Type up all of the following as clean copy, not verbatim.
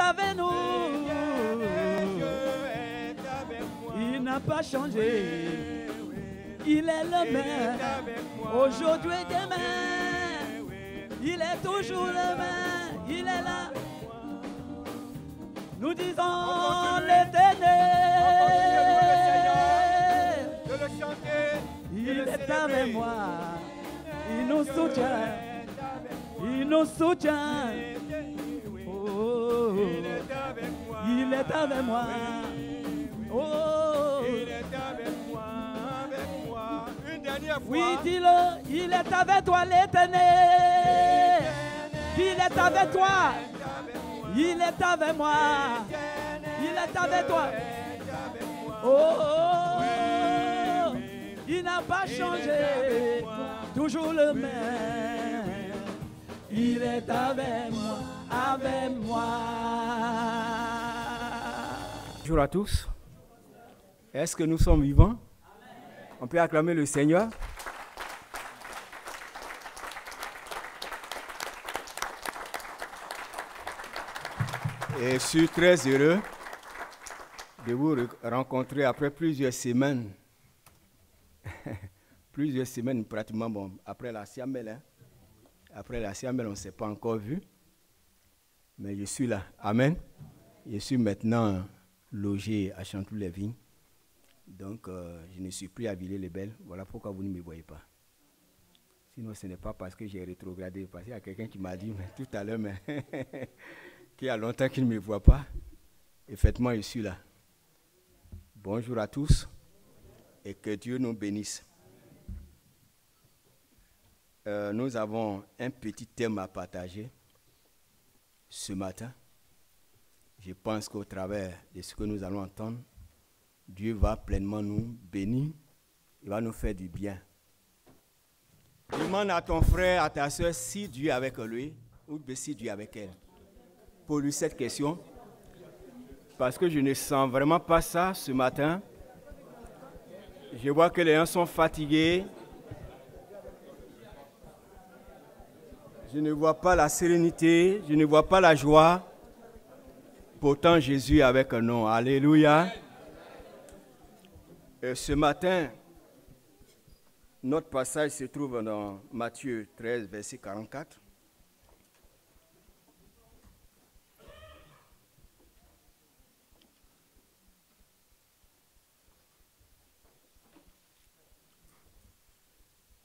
avec nous. Il n'a pas changé. Il est le même. Aujourd'hui et demain. Il est toujours le même. Il est là. Nous disons l'Éternel. Il est avec moi. Il nous soutient. Il nous soutient. Oh, il est avec moi. Oh, il est avec moi. Une dernière fois. Oui, dis-le. Il est avec toi, l'Éternel. Il est avec toi. Il est avec moi. Il est avec toi. Oh, il n'a pas changé. Toujours le même. Il est avec moi, avec moi. Bonjour à tous. Est-ce que nous sommes vivants? On peut acclamer le Seigneur. Et je suis très heureux de vous rencontrer après plusieurs semaines. Plusieurs semaines pratiquement, bon, après la Siamel. Hein? Après la Siamel, on ne s'est pas encore vu. Mais je suis là. Amen. Je suis maintenant logé à Chanteloup-les-Vignes. Donc, je ne suis plus à Villers-les-Belles. Voilà pourquoi vous ne me voyez pas. Sinon, ce n'est pas parce que j'ai rétrogradé. Parce qu'il y a quelqu'un qui m'a dit mais, tout à l'heure, mais qu'il y a longtemps qu'il ne me voit pas. Effectivement, je suis là. Bonjour à tous et que Dieu nous bénisse. Nous avons un petit thème à partager ce matin. Je pense qu'au travers de ce que nous allons entendre, Dieu va pleinement nous bénir. Il va nous faire du bien. Demande à ton frère, à ta soeur, si Dieu est avec lui ou si Dieu est avec elle. Pose-lui cette question. Parce que je ne sens vraiment pas ça ce matin. Je vois que les gens sont fatigués. Je ne vois pas la sérénité, je ne vois pas la joie. Pourtant, Jésus est avec nous. Alléluia. Et ce matin, notre passage se trouve dans Matthieu 13, verset 44.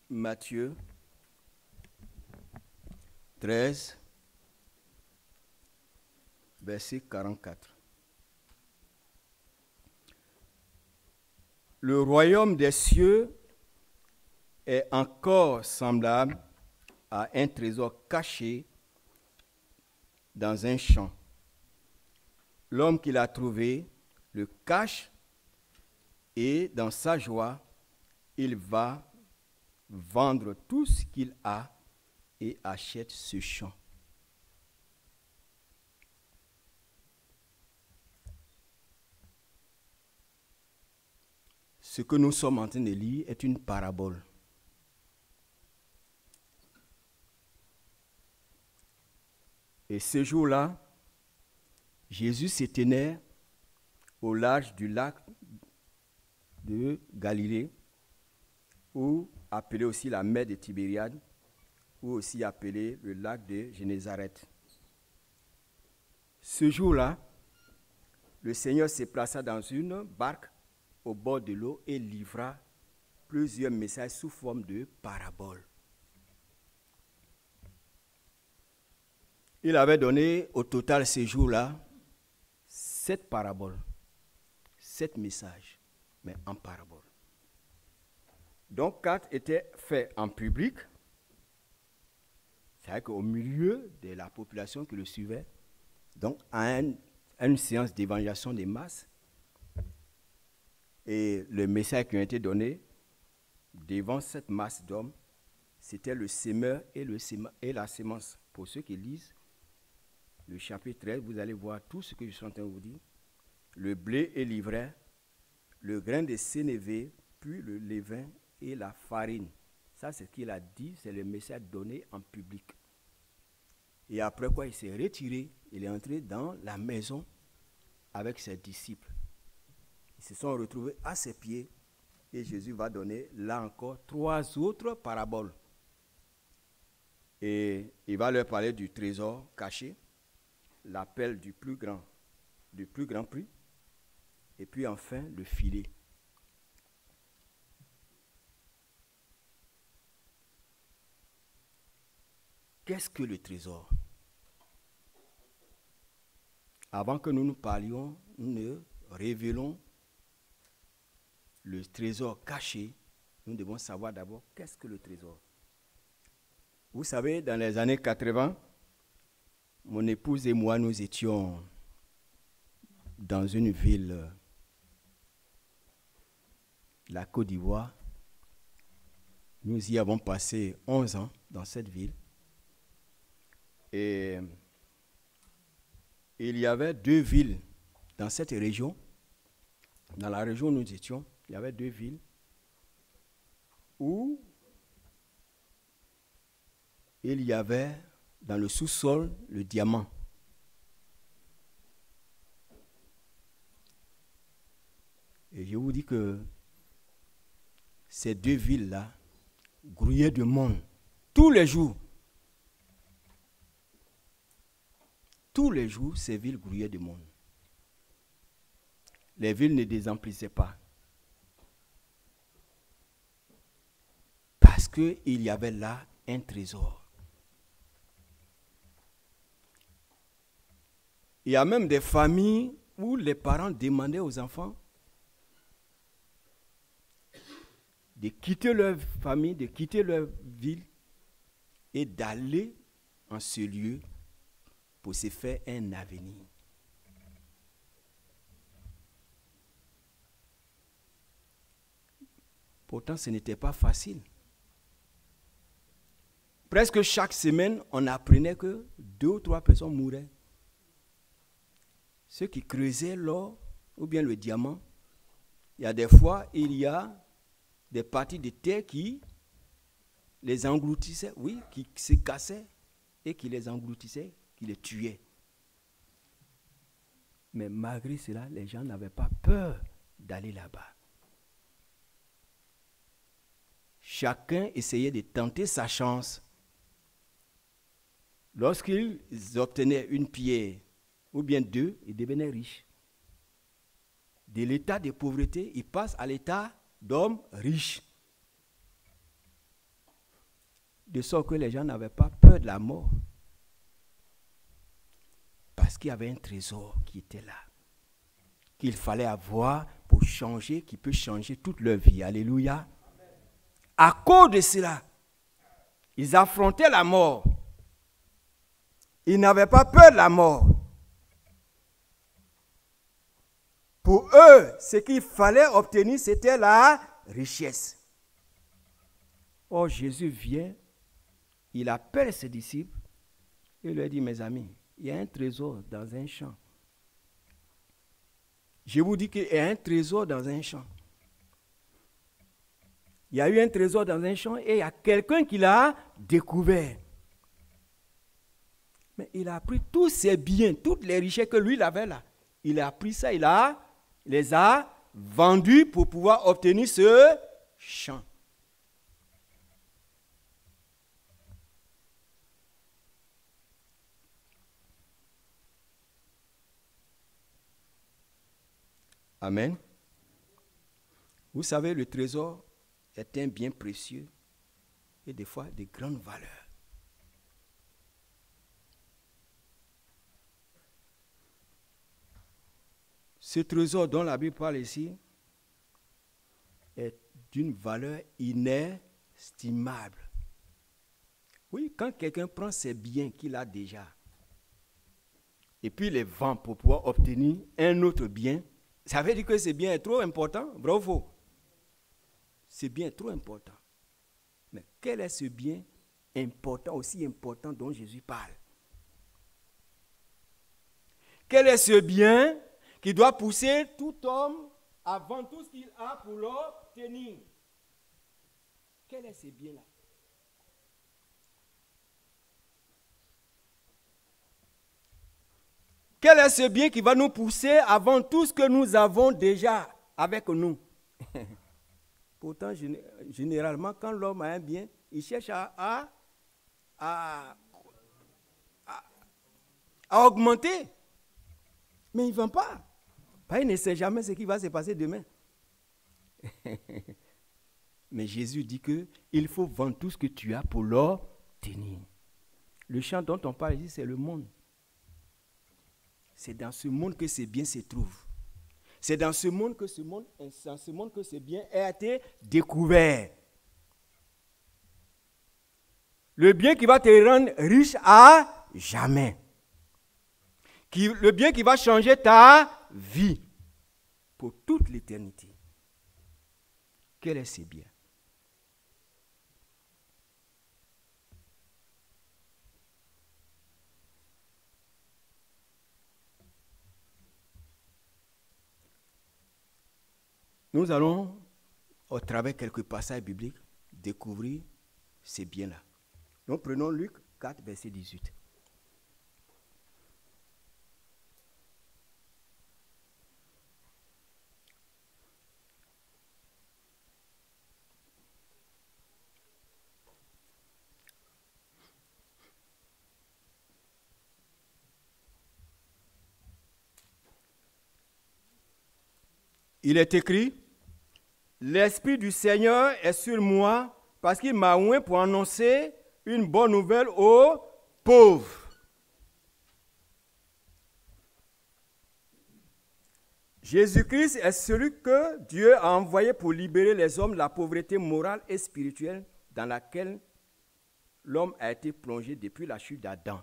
Matthieu 13, verset 44. Le royaume des cieux est encore semblable à un trésor caché dans un champ. L'homme qui l'a trouvé le cache et dans sa joie, il va vendre tout ce qu'il a et achète ce champ. Ce que nous sommes en train de lire est une parabole. Et ce jour-là, Jésus se tenait au large du lac de Galilée, ou appelé aussi la mer de Tibériade, ou aussi appelé le lac de Génézareth. Ce jour-là, le Seigneur se plaça dans une barque au bord de l'eau et livra plusieurs messages sous forme de paraboles. Il avait donné au total ce jour-là 7 paraboles, 7 messages, mais en paraboles. Donc 4 étaient faits en public, c'est-à-dire qu'au milieu de la population qui le suivait, donc à une séance d'évangélisation des masses. Et le message qui a été donné devant cette masse d'hommes, c'était le semeur et la sémence. Pour ceux qui lisent le chapitre 13, vous allez voir tout ce que je suis en train de vous dire. Le blé et l'ivraie, le grain de sénévé, puis le levain et la farine. Ça, c'est ce qu'il a dit, c'est le message donné en public. Et après quoi, il s'est retiré. Il est entré dans la maison avec ses disciples. Ils se sont retrouvés à ses pieds. Et Jésus va donner là encore 3 autres paraboles. Et il va leur parler du trésor caché, l'appel du plus grand prix, et puis enfin le filet. Qu'est-ce que le trésor? Avant que nous parlions, nous ne révélons le trésor caché. Nous devons savoir d'abord qu'est-ce que le trésor. Vous savez, dans les années 80, mon épouse et moi, nous étions dans une ville, la Côte d'Ivoire. Nous y avons passé 11 ans dans cette ville. Et il y avait 2 villes dans cette région. Dans la région où nous étions, il y avait 2 villes où il y avait dans le sous-sol le diamant. Et je vous dis que ces 2 villes-là grouillaient de monde tous les jours. Tous les jours, ces villes grouillaient de monde. Les villes ne désemplissaient pas. Parce qu'il y avait là un trésor. Il y a même des familles où les parents demandaient aux enfants de quitter leur famille, de quitter leur ville et d'aller en ce lieu pour se faire un avenir. Pourtant, ce n'était pas facile. Presque chaque semaine, on apprenait que 2 ou 3 personnes mouraient. Ceux qui creusaient l'or ou bien le diamant, il y a des fois, il y a des parties de terre qui les engloutissaient, oui, qui se cassaient et qui les engloutissaient, qui les tuaient. Mais malgré cela, les gens n'avaient pas peur d'aller là-bas. Chacun essayait de tenter sa chance. Lorsqu'ils obtenaient une pierre ou bien 2, ils devenaient riches. De l'état de pauvreté, ils passent à l'état d'hommes riches. De sorte que les gens n'avaient pas peur de la mort. Parce qu'il y avait un trésor qui était là, qu'il fallait avoir pour changer, qui peut changer toute leur vie. Alléluia. À cause de cela, ils affrontaient la mort. Ils n'avaient pas peur de la mort. Pour eux, ce qu'il fallait obtenir, c'était la richesse. Or, Jésus vient, il appelle ses disciples et leur dit, mes amis, il y a un trésor dans un champ. Je vous dis qu'il y a un trésor dans un champ. Il y a eu un trésor dans un champ et il y a quelqu'un qui l'a découvert. Mais il a pris tous ses biens, toutes les richesses que lui il avait là. Il a pris ça, les a vendus pour pouvoir obtenir ce champ. Amen. Vous savez, le trésor est un bien précieux et des fois de grande valeur. Ce trésor dont la Bible parle ici est d'une valeur inestimable. Oui, quand quelqu'un prend ses biens qu'il a déjà et puis les vend pour pouvoir obtenir un autre bien, ça veut dire que ce bien est trop important. Bravo. Ce bien est trop important. Mais quel est ce bien important, aussi important dont Jésus parle? Quel est ce bien qui doit pousser tout homme à vendre tout ce qu'il a pour l'obtenir? Quel est ce bien-là? Quel est ce bien qui va nous pousser avant tout ce que nous avons déjà avec nous? Pourtant, généralement, quand l'homme a un bien, il cherche à augmenter. Mais il ne vend pas. Parce qu'il ne sait jamais ce qui va se passer demain. Mais Jésus dit qu'il faut vendre tout ce que tu as pour l'obtenir. Le champ dont on parle ici, c'est le monde. C'est dans ce monde que ces biens se trouvent. C'est dans ce monde que ces biens a été découvert. Le bien qui va te rendre riche à jamais. Le bien qui va changer ta vie pour toute l'éternité. Quel est ce bien? Nous allons, au travers de quelques passages bibliques, découvrir ces biens-là. Nous prenons Luc 4, verset 18. Il est écrit, « L'Esprit du Seigneur est sur moi parce qu'il m'a oint pour annoncer une bonne nouvelle aux pauvres. » Jésus-Christ est celui que Dieu a envoyé pour libérer les hommes de la pauvreté morale et spirituelle dans laquelle l'homme a été plongé depuis la chute d'Adam.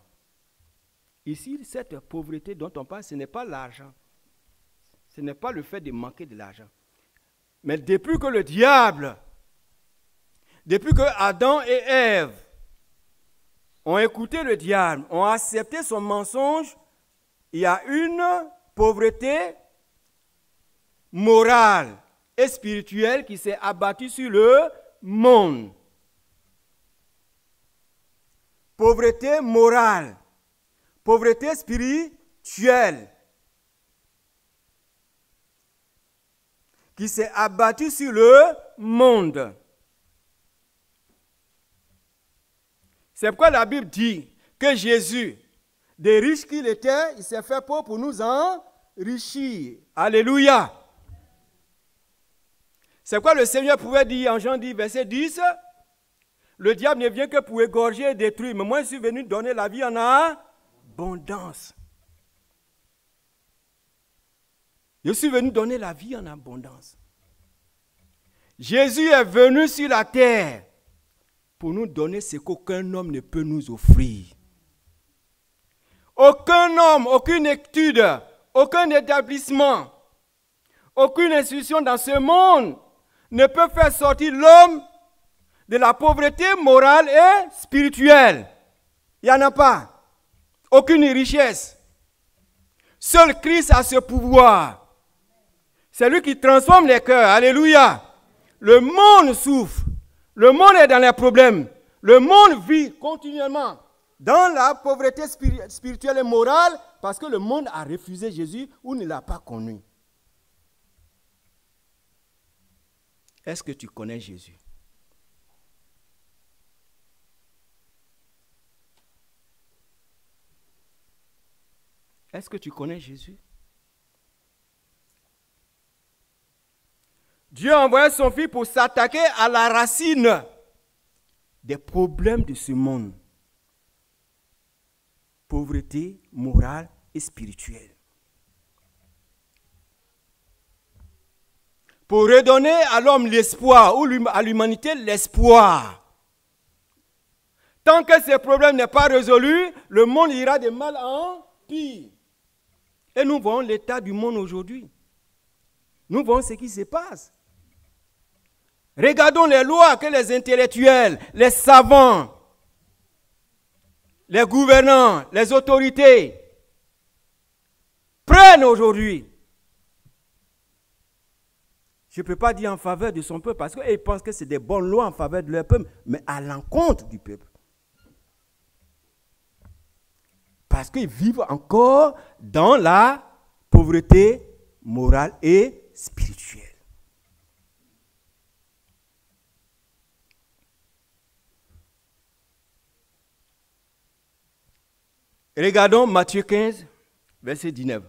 Ici, cette pauvreté dont on parle, ce n'est pas l'argent. Ce n'est pas le fait de manquer de l'argent. Mais depuis que le diable, depuis que Adam et Ève ont écouté le diable, ont accepté son mensonge, il y a une pauvreté morale et spirituelle qui s'est abattue sur le monde. Pauvreté morale, pauvreté spirituelle, qui s'est abattu sur le monde. C'est pourquoi la Bible dit que Jésus, des riches qu'il était, il s'est fait pauvre pour nous enrichir. Alléluia. C'est pourquoi le Seigneur pouvait dire en Jean 10, verset 10, le diable ne vient que pour égorger et détruire, mais moi je suis venu donner la vie en abondance. Je suis venu donner la vie en abondance. Jésus est venu sur la terre pour nous donner ce qu'aucun homme ne peut nous offrir. Aucun homme, aucune étude, aucun établissement, aucune institution dans ce monde ne peut faire sortir l'homme de la pauvreté morale et spirituelle. Il n'y en a pas. Aucune richesse. Seul Christ a ce pouvoir. C'est lui qui transforme les cœurs. Alléluia. Le monde souffre. Le monde est dans les problèmes. Le monde vit continuellement dans la pauvreté spirituelle et morale parce que le monde a refusé Jésus ou ne l'a pas connu. Est-ce que tu connais Jésus? Est-ce que tu connais Jésus? Dieu a envoyé son Fils pour s'attaquer à la racine des problèmes de ce monde. Pauvreté morale et spirituelle. Pour redonner à l'homme l'espoir ou à l'humanité l'espoir. Tant que ce problème n'est pas résolu, le monde ira de mal en pire. Et nous voyons l'état du monde aujourd'hui. Nous voyons ce qui se passe. Regardons les lois que les intellectuels, les savants, les gouvernants, les autorités prennent aujourd'hui. Je ne peux pas dire en faveur de son peuple parce qu'ils pensent que c'est des bonnes lois en faveur de leur peuple, mais à l'encontre du peuple. Parce qu'ils vivent encore dans la pauvreté morale et spirituelle. Regardons Matthieu 15, verset 19.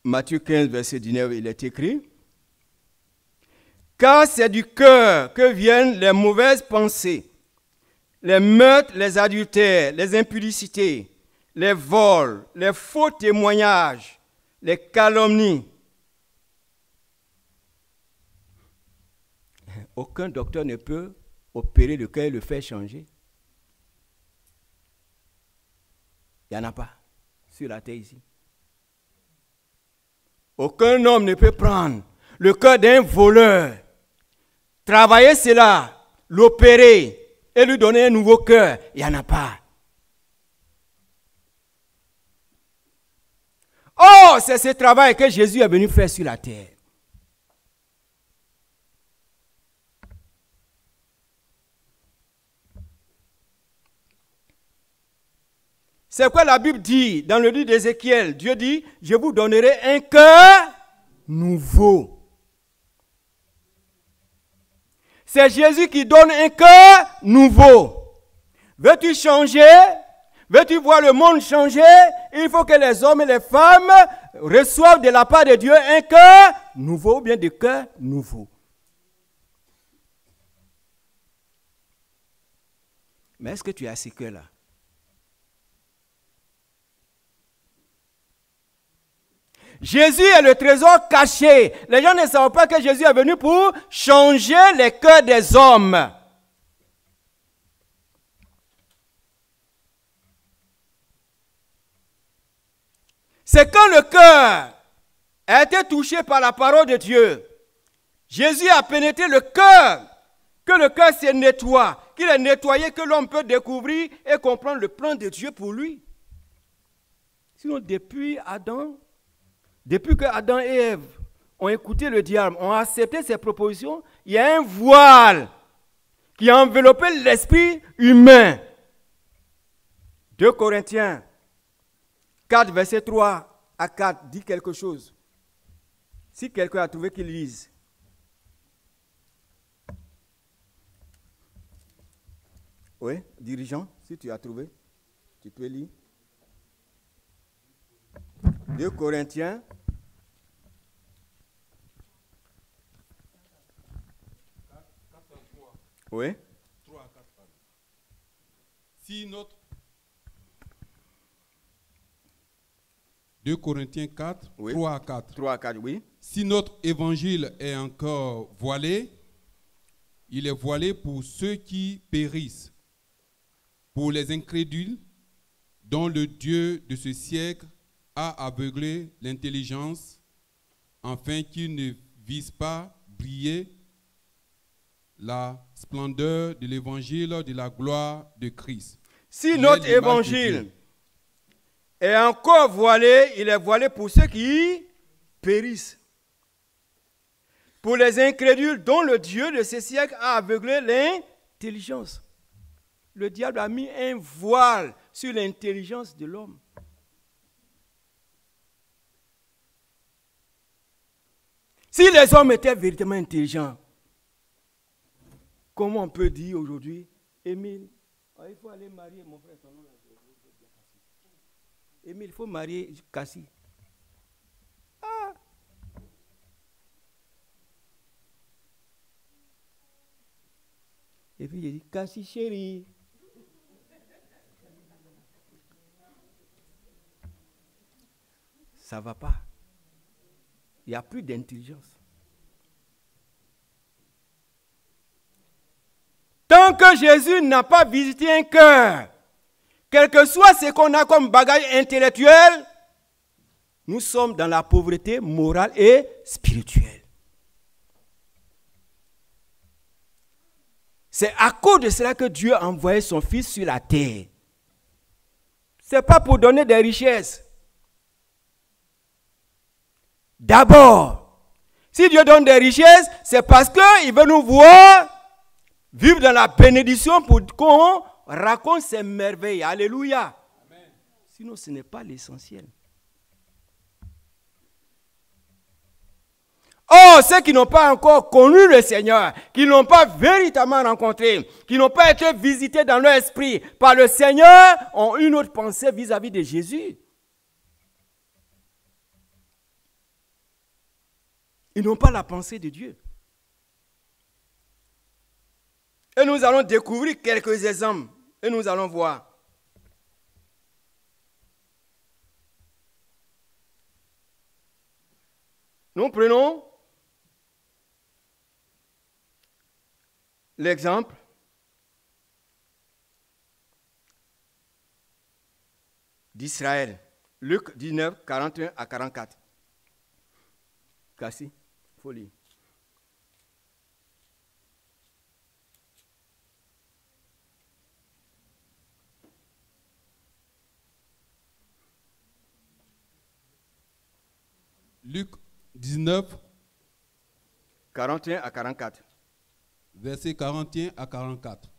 Matthieu 15, verset 19, il est écrit: « Car c'est du cœur que viennent les mauvaises pensées, les meurtres, les adultères, les impudicités, les vols, les faux témoignages, les calomnies. » Aucun docteur ne peut opérer le cœur et le faire changer. Il n'y en a pas sur la terre ici. Aucun homme ne peut prendre le cœur d'un voleur, travailler cela, l'opérer et lui donner un nouveau cœur. Il n'y en a pas. Oh, c'est ce travail que Jésus est venu faire sur la terre. C'est quoi la Bible dit dans le livre d'Ézéchiel? Dieu dit, je vous donnerai un cœur nouveau. C'est Jésus qui donne un cœur nouveau. Veux-tu changer? Veux-tu voir le monde changer? Il faut que les hommes et les femmes reçoivent de la part de Dieu un cœur nouveau ou bien des cœurs nouveaux. Mais est-ce que tu as ces cœurs-là? Jésus est le trésor caché. Les gens ne savent pas que Jésus est venu pour changer les cœurs des hommes. C'est quand le cœur a été touché par la parole de Dieu, Jésus a pénétré le cœur, que le cœur se nettoie, qu'il est nettoyé, que l'homme peut découvrir et comprendre le plan de Dieu pour lui. Sinon, depuis que Adam et Ève ont écouté le diable, ont accepté ses propositions, il y a un voile qui a enveloppé l'esprit humain. 2 Corinthiens 4, verset 3 à 4 dit quelque chose. Si quelqu'un a trouvé qu'il lise. Oui, dirigeant, si tu as trouvé, tu peux lire. 2 Corinthiens. Oui. 3 à 4. Si notre 2 Corinthiens 4, oui. 3 à 4. 3 à 4, oui. Si notre évangile est encore voilé, il est voilé pour ceux qui périssent, pour les incrédules, dont le Dieu de ce siècle a aveuglé l'intelligence, afin qu'ils ne visent pas briller la splendeur de l'évangile de la gloire de Christ. Si notre évangile est encore voilé, il est voilé pour ceux qui périssent. Pour les incrédules dont le Dieu de ce siècle a aveuglé l'intelligence. Le diable a mis un voile sur l'intelligence de l'homme. Si les hommes étaient véritablement intelligents, comment on peut dire aujourd'hui, Émile, il faut aller marier mon frère, ton nom là. Émile, il faut marier Cassie. Ah! Et puis il dit, Cassie chérie. Ça ne va pas. Il n'y a plus d'intelligence. Tant que Jésus n'a pas visité un cœur, quel que soit ce qu'on a comme bagage intellectuel, nous sommes dans la pauvreté morale et spirituelle. C'est à cause de cela que Dieu a envoyé son Fils sur la terre. Ce n'est pas pour donner des richesses. D'abord, si Dieu donne des richesses, c'est parce qu'il veut nous voir vivre dans la bénédiction pour qu'on raconte ses merveilles. Alléluia. Amen. Sinon, ce n'est pas l'essentiel. Oh, ceux qui n'ont pas encore connu le Seigneur, qui ne l'ont pas véritablement rencontré, qui n'ont pas été visités dans leur esprit par le Seigneur, ont une autre pensée vis-à-vis de Jésus. Ils n'ont pas la pensée de Dieu. Et nous allons découvrir quelques exemples. Et nous allons voir. Nous prenons l'exemple d'Israël. Luc 19, 41 à 44. Cassie, folie. Luc 19, 41 à 44. Versets 41 à 44.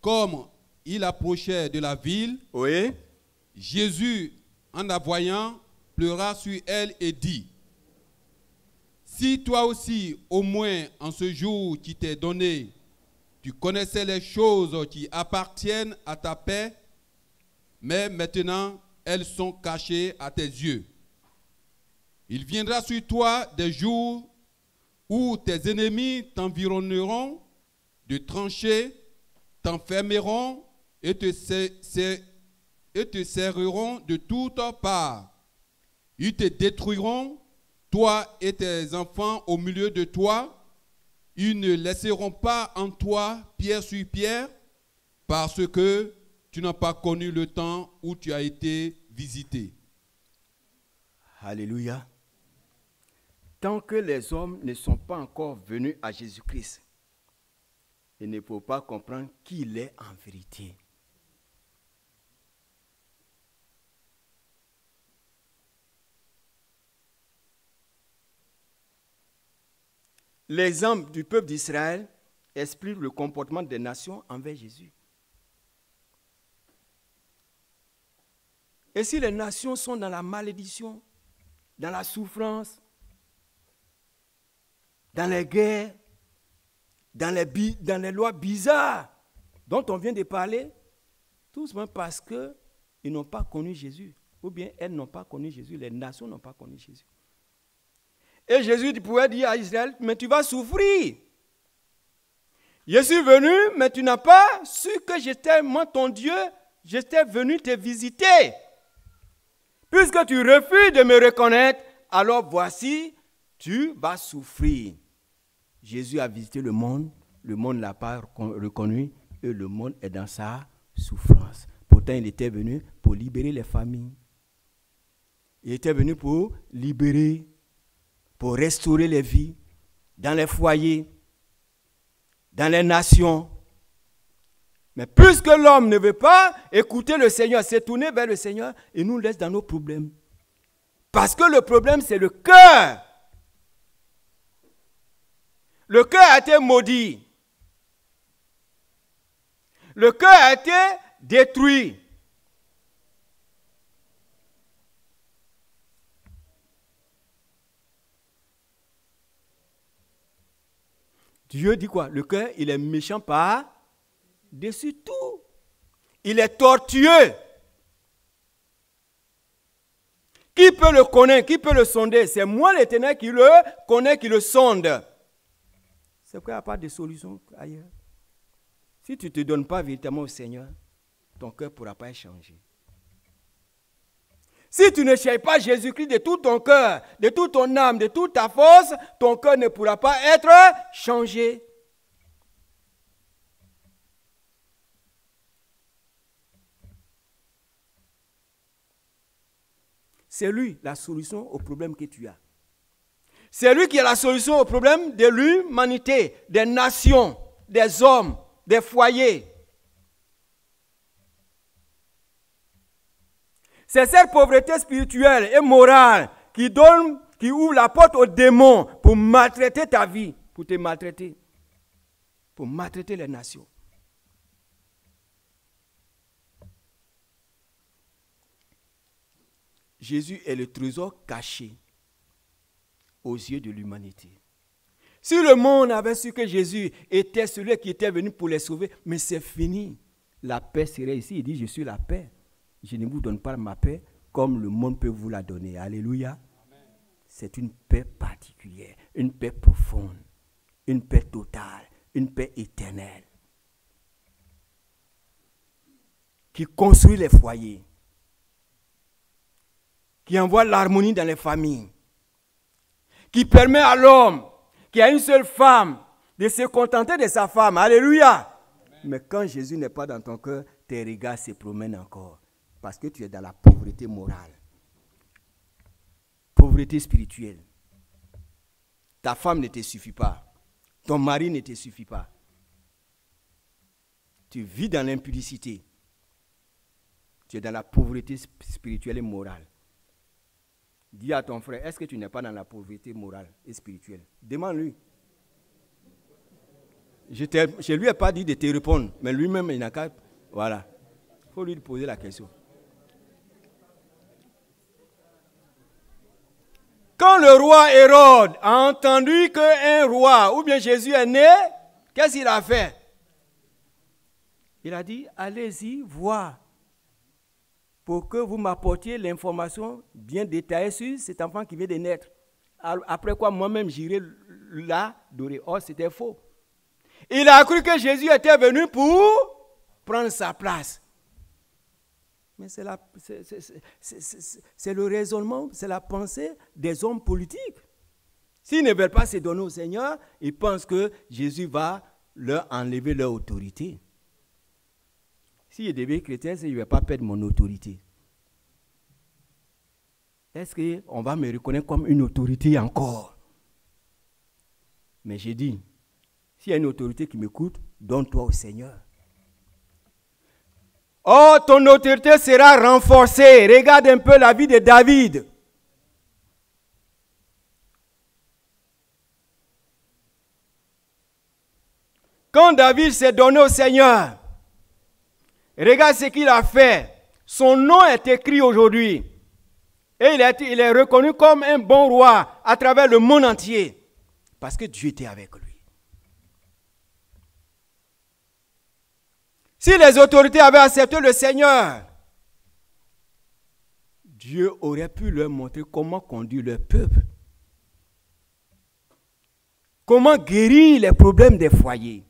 Comme il approchait de la ville, Oui. Jésus, en la voyant, pleura sur elle et dit, « Si toi aussi, au moins en ce jour qui t'est donné, tu connaissais les choses qui appartiennent à ta paix, mais maintenant elles sont cachées à tes yeux. Il viendra sur toi des jours où tes ennemis t'environneront de tranchées, t'enfermeront et te serreront de toutes parts. Ils te détruiront, toi et tes enfants au milieu de toi. Ils ne laisseront pas en toi pierre sur pierre, parce que tu n'as pas connu le temps où tu as été visité. » Alléluia. Tant que les hommes ne sont pas encore venus à Jésus-Christ, ils ne peuvent pas comprendre qui il est en vérité. L'exemple du peuple d'Israël explique le comportement des nations envers Jésus. Et si les nations sont dans la malédiction, dans la souffrance, dans les guerres, dans les lois bizarres dont on vient de parler, tout simplement parce qu'ils n'ont pas connu Jésus. Ou bien elles n'ont pas connu Jésus, les nations n'ont pas connu Jésus. Et Jésus pouvait dire à Israël, mais tu vas souffrir. Je suis venu, mais tu n'as pas su que j'étais, moi ton Dieu, j'étais venu te visiter. Puisque tu refuses de me reconnaître, alors voici, tu vas souffrir. Jésus a visité le monde ne l'a pas reconnu et le monde est dans sa souffrance. Pourtant, il était venu pour libérer les familles. Il était venu pour libérer, pour restaurer les vies dans les foyers, dans les nations. Mais puisque l'homme ne veut pas écouter le Seigneur, se tourner vers le Seigneur, il nous laisse dans nos problèmes. Parce que le problème, c'est le cœur. Le cœur a été maudit. Le cœur a été détruit. Dieu dit quoi? Le cœur, il est méchant par-dessus tout. Il est tortueux. Qui peut le connaître? Qui peut le sonder? C'est moi l'Éternel qui le connaît, qui le sonde. C'est pourquoi il n'y a pas de solution ailleurs. Si tu ne te donnes pas véritablement au Seigneur, ton cœur ne pourra pas être changé. Si tu ne cherches pas Jésus-Christ de tout ton cœur, de toute ton âme, de toute ta force, ton cœur ne pourra pas être changé. C'est lui la solution au problème que tu as. C'est lui qui a la solution au problème de l'humanité, des nations. des hommes, des foyers. C'est cette pauvreté spirituelle et morale qui ouvre la porte aux démons pour maltraiter ta vie, pour te maltraiter, pour maltraiter les nations. Jésus est le trésor caché aux yeux de l'humanité. Si le monde avait su que Jésus était celui qui était venu pour les sauver, mais c'est fini. La paix serait ici. Il dit, je suis la paix. Je ne vous donne pas ma paix comme le monde peut vous la donner. Alléluia. C'est une paix particulière, une paix profonde, une paix totale, une paix éternelle qui construit les foyers, qui envoie l'harmonie dans les familles, qui permet à l'homme qui a une seule femme de se contenter de sa femme. Alléluia. Amen. Mais quand Jésus n'est pas dans ton cœur, tes regards se promènent encore parce que tu es dans la pauvreté morale, pauvreté spirituelle. Ta femme ne te suffit pas, ton mari ne te suffit pas. Tu vis dans l'impudicité. Tu es dans la pauvreté spirituelle et morale. Dis à ton frère, est-ce que tu n'es pas dans la pauvreté morale et spirituelle? Demande-lui. Je ne lui ai pas dit de te répondre, mais lui-même, il n'a qu'à... Voilà. Il faut lui poser la question. Quand le roi Hérode a entendu qu'un roi, ou bien Jésus est né, qu'est-ce qu'il a fait? Il a dit, allez-y voir, pour que vous m'apportiez l'information bien détaillée sur cet enfant qui vient de naître. Après quoi, moi-même, j'irai l'adorer. Or, c'était faux. Il a cru que Jésus était venu pour prendre sa place. Mais c'est le raisonnement, c'est la pensée des hommes politiques. S'ils ne veulent pas se donner au Seigneur, ils pensent que Jésus va leur enlever leur autorité. Si je deviens chrétien, je ne vais pas perdre mon autorité. Est-ce qu'on va me reconnaître comme une autorité encore? Mais j'ai dit, s'il y a une autorité qui m'écoute, donne-toi au Seigneur. Oh, ton autorité sera renforcée. Regarde un peu la vie de David. Quand David s'est donné au Seigneur, regarde ce qu'il a fait. Son nom est écrit aujourd'hui. Et il est reconnu comme un bon roi à travers le monde entier. Parce que Dieu était avec lui. Si les autorités avaient accepté le Seigneur, Dieu aurait pu leur montrer comment conduire leur peuple. Comment guérir les problèmes des foyers.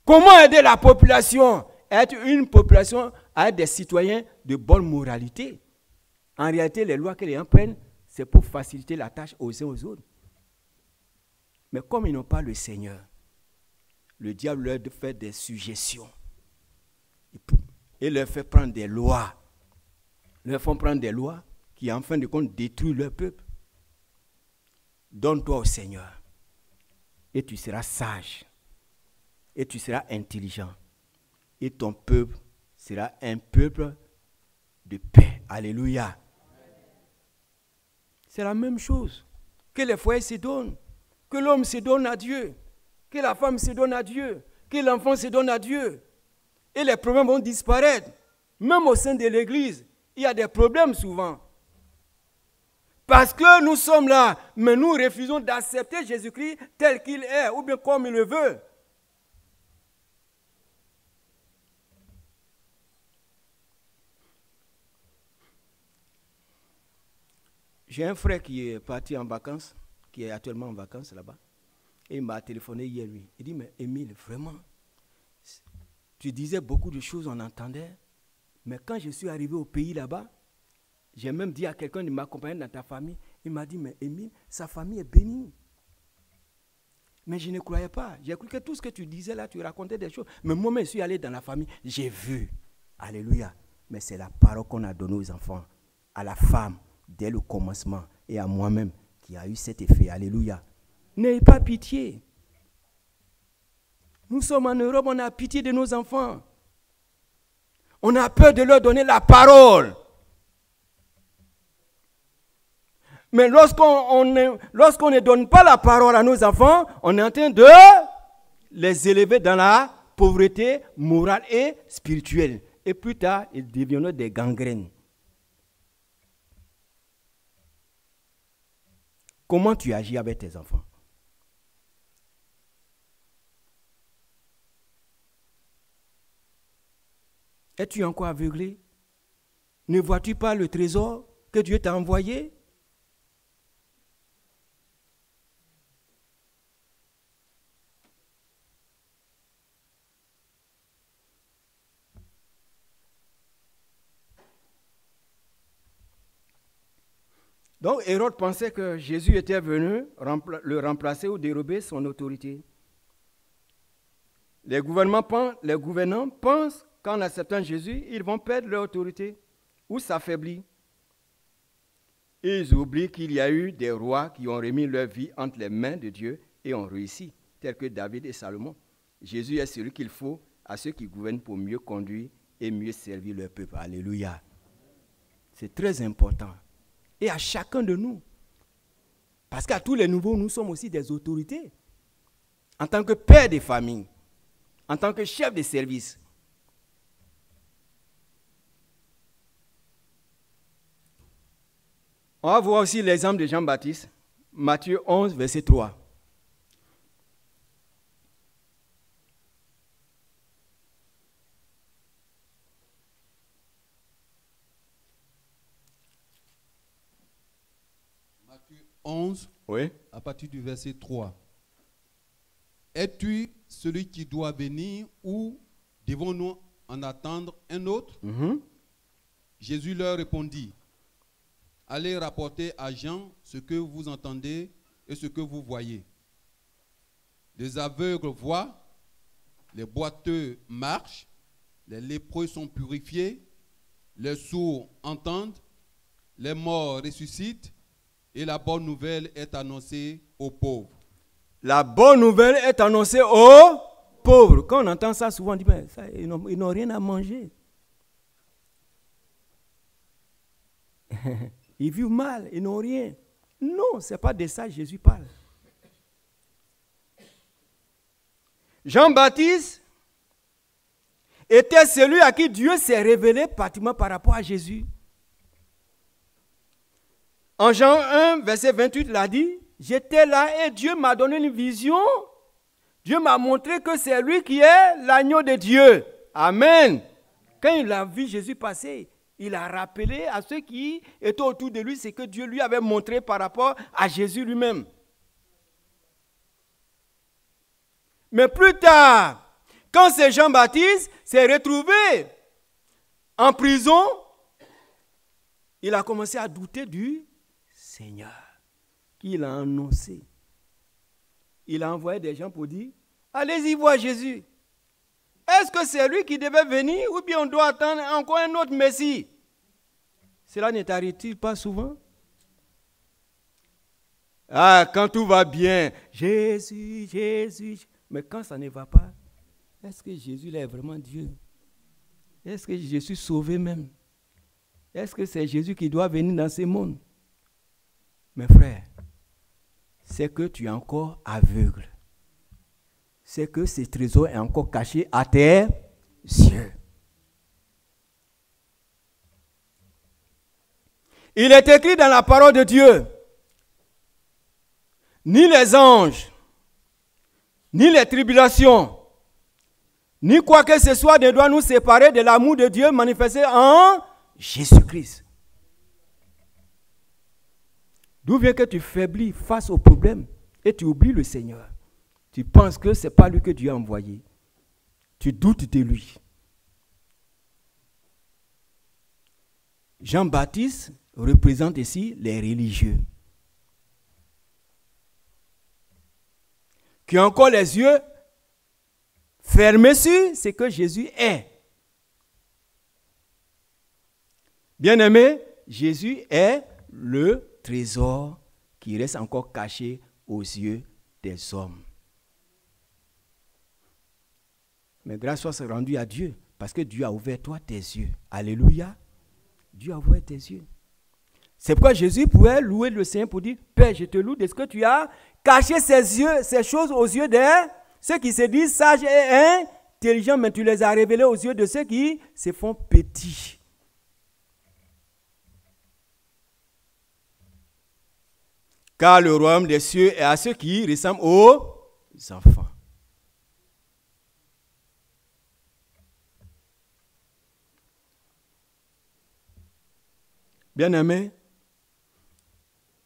Comment aider la population à être une population, à être des citoyens de bonne moralité. En réalité, les lois que les gens prennent, c'est pour faciliter la tâche aux uns aux autres. Mais comme ils n'ont pas le Seigneur, le diable leur fait des suggestions. Et leur fait prendre des lois. Leur font prendre des lois qui, en fin de compte, détruisent leur peuple. Donne-toi au Seigneur. Et tu seras sage. Et tu seras intelligent. Et ton peuple sera un peuple de paix. Alléluia. C'est la même chose. Que les foyers se donnent. Que l'homme se donne à Dieu. Que la femme se donne à Dieu. Que l'enfant se donne à Dieu. Et les problèmes vont disparaître. Même au sein de l'Église, il y a des problèmes souvent. Parce que nous sommes là, mais nous refusons d'accepter Jésus-Christ tel qu'il est, ou bien comme il le veut. J'ai un frère qui est parti en vacances, qui est actuellement en vacances là-bas. Et il m'a téléphoné hier, lui. Il dit, mais Émile, vraiment, tu disais beaucoup de choses, on entendait. Mais quand je suis arrivé au pays là-bas, j'ai même dit à quelqu'un de m'accompagner dans ta famille. Il m'a dit, mais Émile, sa famille est bénie. Mais je ne croyais pas. J'ai cru que tout ce que tu disais là, tu racontais des choses. Mais moi-même, je suis allé dans la famille, j'ai vu. Alléluia. Mais c'est la parole qu'on a donnée aux enfants, à la femme, dès le commencement, et à moi-même, qui a eu cet effet. Alléluia. N'ayez pas pitié. Nous sommes en Europe, on a pitié de nos enfants. On a peur de leur donner la parole. Mais lorsqu'on ne donne pas la parole à nos enfants, on est en train de les élever dans la pauvreté morale et spirituelle. Et plus tard, ils deviendront des gangrènes. Comment tu agis avec tes enfants? Es-tu encore aveuglé? Ne vois-tu pas le trésor que Dieu t'a envoyé? Donc Hérode pensait que Jésus était venu le remplacer ou dérober son autorité. Les gouvernants pensent qu'en acceptant Jésus, ils vont perdre leur autorité ou s'affaiblir. Ils oublient qu'il y a eu des rois qui ont remis leur vie entre les mains de Dieu et ont réussi, tels que David et Salomon. Jésus est celui qu'il faut à ceux qui gouvernent pour mieux conduire et mieux servir leur peuple. Alléluia. C'est très important. Et à chacun de nous. Parce qu'à tous les nouveaux, nous sommes aussi des autorités. En tant que père de famille, en tant que chef de service. On va voir aussi l'exemple de Jean-Baptiste, Matthieu 11, verset 3. Matthieu 11, oui. À partir du verset 3. Es-tu celui qui doit venir ou devons-nous en attendre un autre? Jésus leur répondit, allez rapporter à Jean ce que vous entendez et ce que vous voyez. Les aveugles voient, les boiteux marchent, les lépreux sont purifiés, les sourds entendent, les morts ressuscitent et la bonne nouvelle est annoncée aux pauvres. La bonne nouvelle est annoncée aux pauvres. Quand on entend ça, souvent on dit, mais ça, ils n'ont rien à manger. Ils vivent mal, ils n'ont rien. Non, ce n'est pas de ça que Jésus parle. Jean-Baptiste était celui à qui Dieu s'est révélé pratiquement par rapport à Jésus. En Jean 1, verset 28, il a dit, j'étais là et Dieu m'a donné une vision. Dieu m'a montré que c'est lui qui est l'agneau de Dieu. Amen. Quand il a vu Jésus passer, il a rappelé à ceux qui étaient autour de lui ce que Dieu lui avait montré par rapport à Jésus lui-même. Mais plus tard, quand c'est Jean-Baptiste s'est retrouvé en prison, il a commencé à douter du Seigneur qu'il a annoncé. Il a envoyé des gens pour dire, allez-y voir Jésus. Est-ce que c'est lui qui devait venir ou bien on doit attendre encore un autre Messie? Cela ne t'arrive-t-il pas souvent? Ah, quand tout va bien, Jésus, Jésus. Mais quand ça ne va pas, est-ce que Jésus est vraiment Dieu? Est-ce que je suis sauvé même? Est-ce que c'est Jésus qui doit venir dans ce monde? Mes frères, c'est que tu es encore aveugle. C'est que ce trésor est encore caché à tes yeux. Il est écrit dans la parole de Dieu, ni les anges, ni les tribulations, ni quoi que ce soit ne doit nous séparer de l'amour de Dieu manifesté en Jésus-Christ. D'où vient que tu faiblis face aux problèmes et tu oublies le Seigneur? Tu penses que ce n'est pas lui que Dieu a envoyé. Tu doutes de lui. Jean-Baptiste représente ici les religieux qui ont encore les yeux fermés sur ce que Jésus est. Bien-aimé, Jésus est le trésor qui reste encore caché aux yeux des hommes. Mais grâce soit rendue à Dieu, parce que Dieu a ouvert toi tes yeux. Alléluia. Dieu a ouvert tes yeux. C'est pourquoi Jésus pouvait louer le Seigneur pour dire, Père, je te loue de ce que tu as caché ces choses aux yeux de ceux qui se disent sages et intelligents, mais tu les as révélés aux yeux de ceux qui se font petits. Car le royaume des cieux est à ceux qui ressemblent aux enfants. Bien-aimés,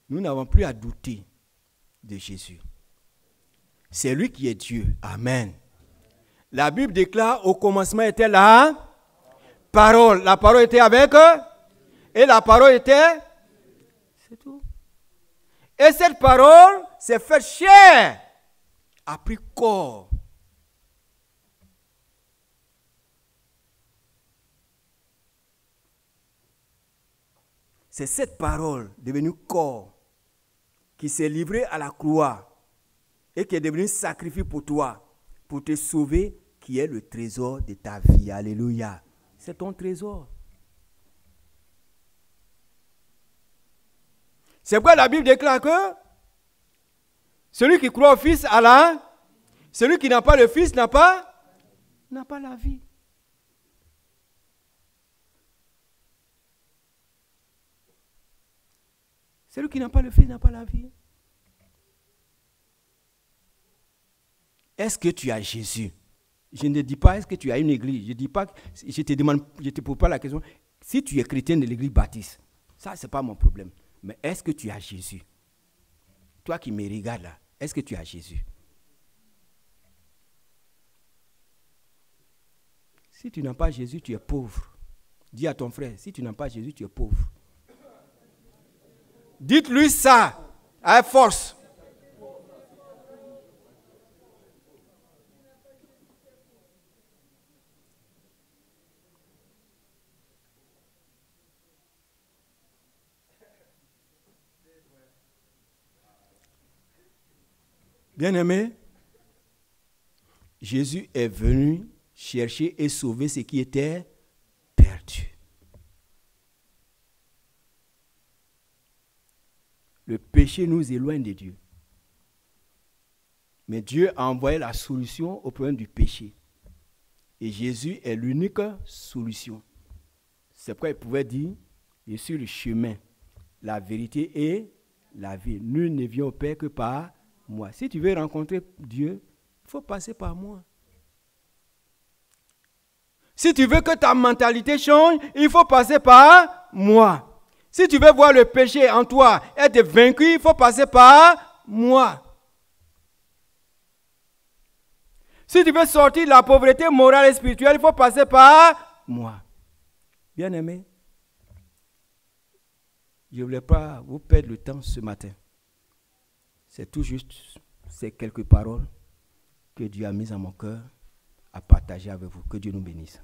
nous n'avons plus à douter de Jésus. C'est lui qui est Dieu. Amen. La Bible déclare, au commencement était la parole. La parole était avec eux. Et la parole était... C'est tout. Et cette parole s'est faite chair, a pris corps. C'est cette parole devenue corps qui s'est livrée à la croix et qui est devenue sacrifice pour toi, pour te sauver, qui est le trésor de ta vie. Alléluia. C'est ton trésor. C'est pourquoi la Bible déclare que celui qui croit au Fils a la... Celui qui n'a pas le Fils n'a pas la vie. Celui qui n'a pas le Fils n'a pas la vie. Est-ce que tu as Jésus? Je ne dis pas est-ce que tu as une église. Je dis pas, je te demande, je te pose pas la question. Si tu es chrétien de l'église baptiste, ça c'est pas mon problème. Mais est-ce que tu as Jésus? Toi qui me regardes là, est-ce que tu as Jésus? Si tu n'as pas Jésus, tu es pauvre. Dis à ton frère, si tu n'as pas Jésus, tu es pauvre. Dites-lui ça, avec force. Bien-aimé, Jésus est venu chercher et sauver ce qui était perdu. Le péché nous éloigne de Dieu. Mais Dieu a envoyé la solution au problème du péché. Et Jésus est l'unique solution. C'est pourquoi il pouvait dire, je suis le chemin, la vérité et la vie. Nul ne vient au Père que par moi. Si tu veux rencontrer Dieu, il faut passer par moi. Si tu veux que ta mentalité change, il faut passer par moi. Si tu veux voir le péché en toi être vaincu, il faut passer par moi. Si tu veux sortir de la pauvreté morale et spirituelle, il faut passer par moi. Bien-aimé, je ne voulais pas vous perdre le temps ce matin. C'est tout juste ces quelques paroles que Dieu a mises à mon cœur à partager avec vous. Que Dieu nous bénisse.